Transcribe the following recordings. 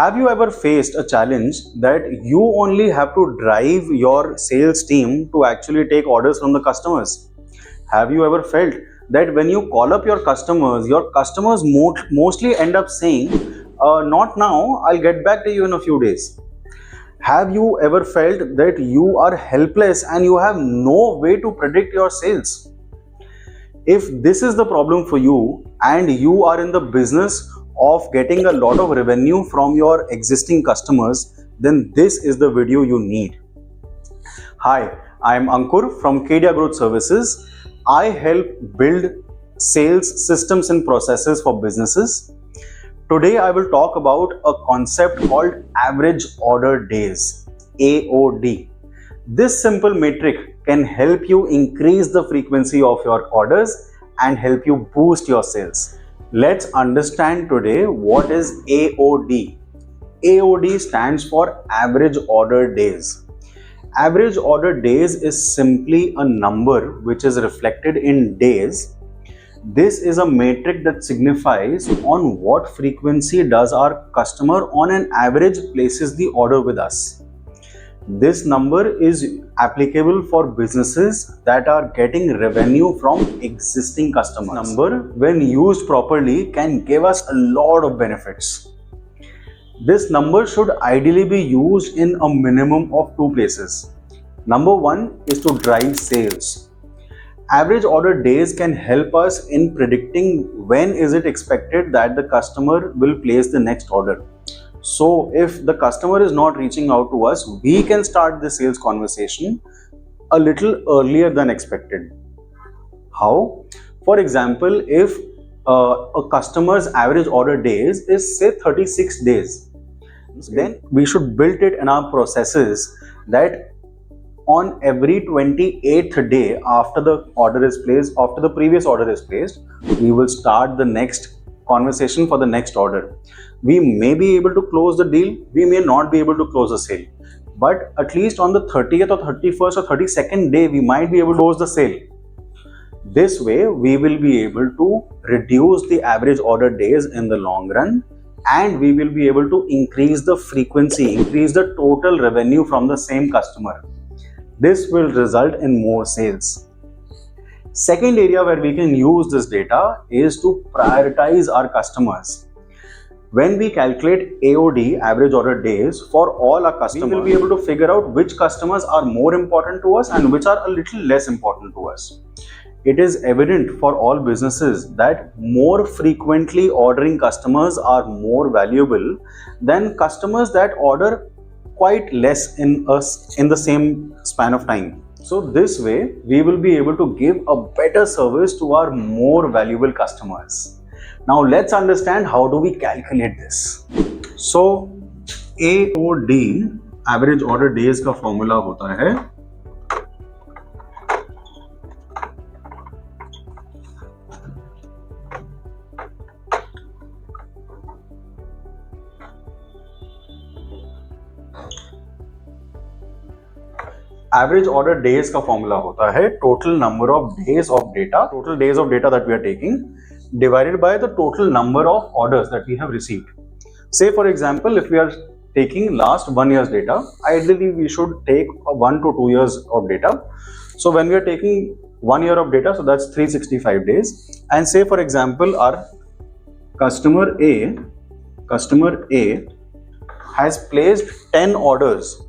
Have you ever faced a challenge that you only have to drive your sales team to actually take orders from the customers? Have you ever felt that when you call up your customers mostly end up saying, not now, I'll get back to you in a few days? Have you ever felt that you are helpless and you have no way to predict your sales? If this is the problem for you and you are in the business of getting a lot of revenue from your existing customers, then this is the video you need. Hi, I am Ankur from Kedia Growth Services. I help build sales systems and processes for businesses. Today I will talk about a concept called average order days, AOD. This simple metric can help you increase the frequency of your orders and help you boost your sales. Let's understand today what is AOD. AOD stands for average order days. Average order days is simply a number which is reflected in days. This is a metric that signifies on what frequency does our customer on an average places the order with us. This number is applicable for businesses that are getting revenue from existing customers. This number, when used properly, can give us a lot of benefits. This number should ideally be used in a minimum of two places. Number one is to drive sales. Average order days can help us in predicting when is it expected that the customer will place the next order. So if the customer is not reaching out to us, we can start the sales conversation a little earlier than expected. How? For example, if a customer's average order days is say 36 days, then we should build it in our processes that on every 28th day after the order is placed, after the previous order is placed, we will start the next conversation for the next order. We may be able to close the deal, we may not be able to close the sale, but at least on the 30th or 31st or 32nd day, we might be able to close the sale. This way, we will be able to reduce the average order days in the long run, and we will be able to increase the frequency, increase the total revenue from the same customer. This will result in more sales. Second area where we can use this data is to prioritize our customers. When we calculate AOD, average order days, for all our customers, we will be able to figure out which customers are more important to us and which are a little less important to us. It is evident for all businesses that more frequently ordering customers are more valuable than customers that order quite less in the same span of time. So this way, we will be able to give a better service to our more valuable customers. Now let's understand how do we calculate this. So AOD, average order days का formula होता है average order days का formula होता है total number of days of data that we are taking divided by the total number of orders that we have received. Say for example, if we are taking last 1 year's data, ideally we should take 1 to 2 years of data. So when we are taking 1 year of data, so that's 365 days, and say for example our customer A has placed 10 orders.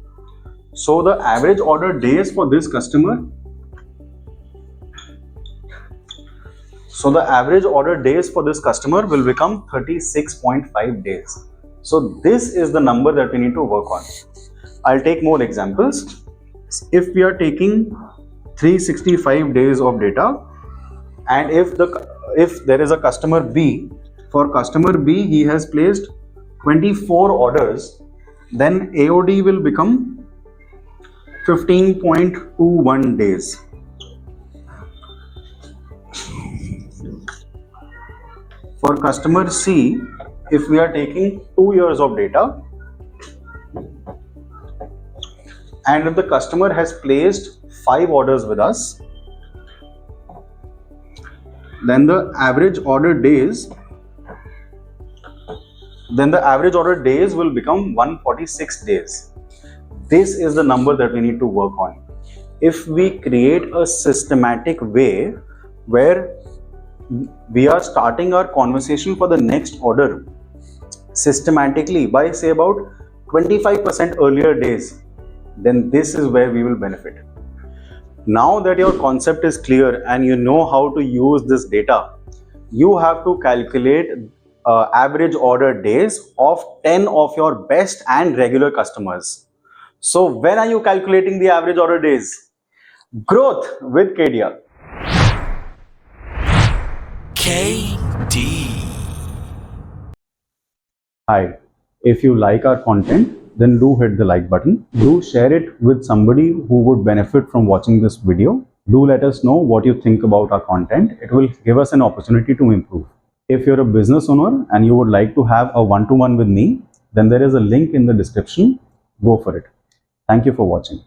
So the average order days for this customer, will become 36.5 days. So this is the number that we need to work on. I'll take more examples. If we are taking 365 days of data, and if there is a customer B, for customer B he has placed 24 orders, then AOD will become 15.21 days. For customer C, if we are taking 2 years of data, and if the customer has placed 5 orders with us, then the average order days then the average order days will become 146 days. This is the number that we need to work on. If we create a systematic way where we are starting our conversation for the next order systematically by say about 25% earlier days, then this is where we will benefit. Now that your concept is clear and you know how to use this data, you have to calculate average order days of 10 of your best and regular customers. So when are you calculating the average order days? Growth with Kedia. KD. Hi, if you like our content, then do hit the like button. Do share it with somebody who would benefit from watching this video. Do let us know what you think about our content. It will give us an opportunity to improve. If you're a business owner and you would like to have a one-to-one with me, then there is a link in the description. Go for it. Thank you for watching.